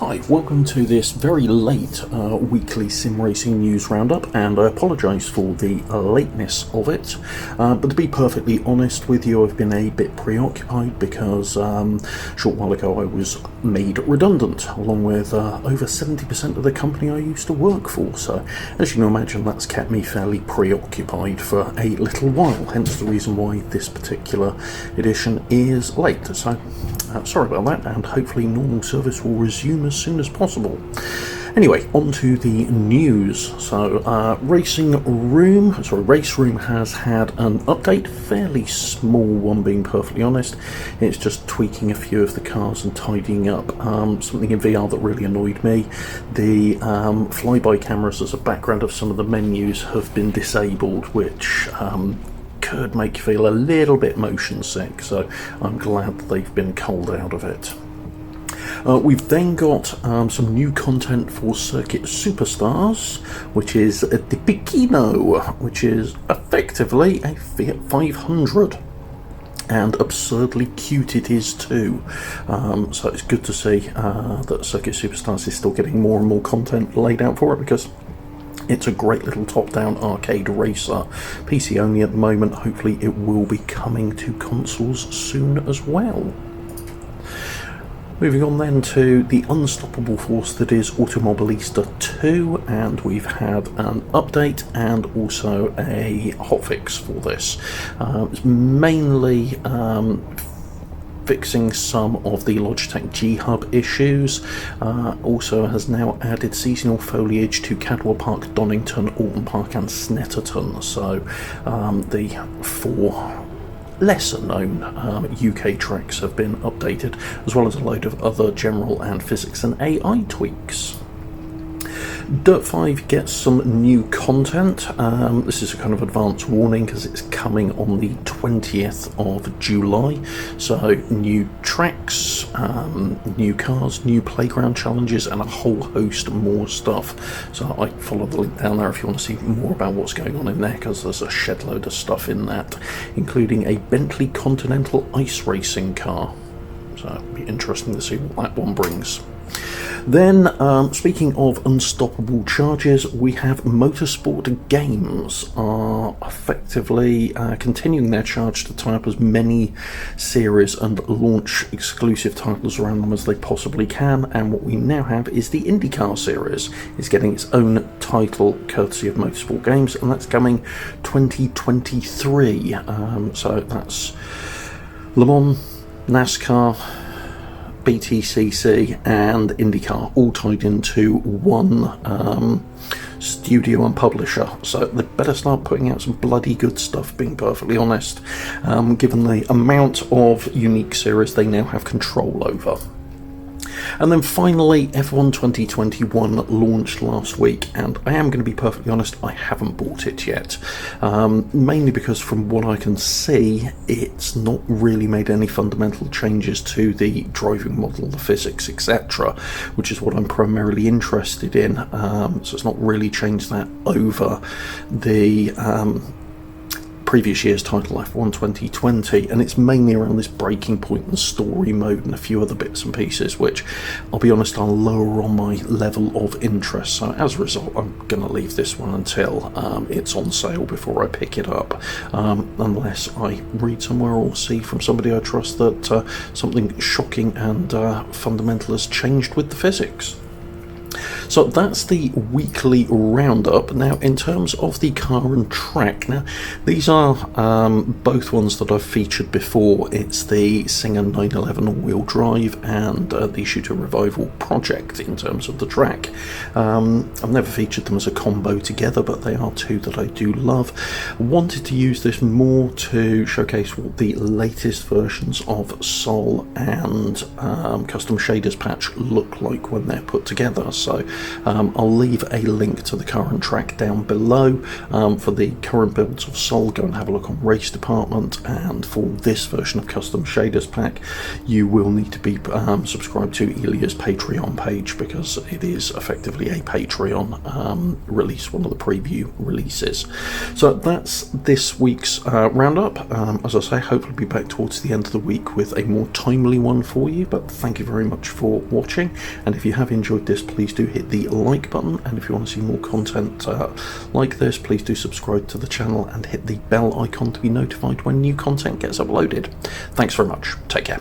Hi, welcome to this very late weekly sim racing news roundup, and I apologise for the lateness of it, but to be perfectly honest with you, I've been a bit preoccupied because a short while ago I was made redundant, along with over 70% of the company I used to work for, so as you can imagine that's kept me fairly preoccupied for a little while, hence the reason why this particular edition is late. So sorry about that, and hopefully normal service will resume as soon as possible. Anyway, on to the news. So, RaceRoom has had an update, fairly small one being perfectly honest. It's just tweaking a few of the cars and tidying up something in VR that really annoyed me. The flyby cameras as a background of some of the menus have been disabled, which could make you feel a little bit motion sick, so I'm glad that they've been culled out of it. We've then got some new content for Circuit Superstars, which is the Pequeno, which is effectively a Fiat 500. And absurdly cute it is too. So it's good to see that Circuit Superstars is still getting more and more content laid out for it, because it's a great little top-down arcade racer. PC only at the moment. Hopefully it will be coming to consoles soon as well. Moving on then to the unstoppable force that is Automobilista 2, and we've had an update and also a hotfix for this. It's mainly fixing some of the Logitech G-Hub issues. Also has now added seasonal foliage to Cadwell Park, Donington, Alton Park and Snetterton, so the four lesser known UK tracks have been updated, as well as a load of other general and physics and AI tweaks. Dirt 5 gets some new content. This is a kind of advance warning because it's coming on the 20th of July. So new tracks, new cars, new playground challenges and a whole host more stuff. So I follow the link down there if you want to see more about what's going on in there, because there's a shed load of stuff in that, including a Bentley Continental ice racing car. So it'll be interesting to see what that one brings. Then, speaking of unstoppable charges, we have Motorsport Games are effectively continuing their charge to tie up as many series and launch exclusive titles around them as they possibly can, and what we now have is the Indycar Series is getting its own title courtesy of Motorsport Games, and that's coming 2023. So that's Le Mans, NASCAR, BTCC and IndyCar all tied into one studio and publisher, so they better start putting out some bloody good stuff, being perfectly honest, given the amount of unique series they now have control over. And then finally, F1 2021 launched last week, and I am going to be perfectly honest, I haven't bought it yet, mainly because from what I can see, it's not really made any fundamental changes to the driving model, the physics, etc., which is what I'm primarily interested in, so it's not really changed that over the previous year's title, F1 2020, and it's mainly around this breaking point and story mode and a few other bits and pieces, which I'll be honest are lower on my level of interest, so as a result I'm going to leave this one until it's on sale before I pick it up, unless I read somewhere or see from somebody I trust that something shocking and fundamental has changed with the physics. So that's the weekly roundup. Now, in terms of the car and track, now these are both ones that I've featured before. It's the Singer 911 all-wheel drive and the Shooter Revival Project in terms of the track. I've never featured them as a combo together, but they are two that I do love. Wanted to use this more to showcase what the latest versions of Sol and Custom Shaders Patch look like when they're put together. So I'll leave a link to the current track down below. For the current builds of Sol, go and have a look on Race Department, and for this version of Custom Shaders Pack, you will need to be subscribed to Elia's Patreon page, because it is effectively a Patreon release, one of the preview releases. So that's this week's roundup. As I say, hopefully be back towards the end of the week with a more timely one for you, but thank you very much for watching, and if you have enjoyed this, please do hit the like button, and if you want to see more content like this, please do subscribe to the channel and hit the bell icon to be notified when new content gets uploaded. Thanks very much. Take care.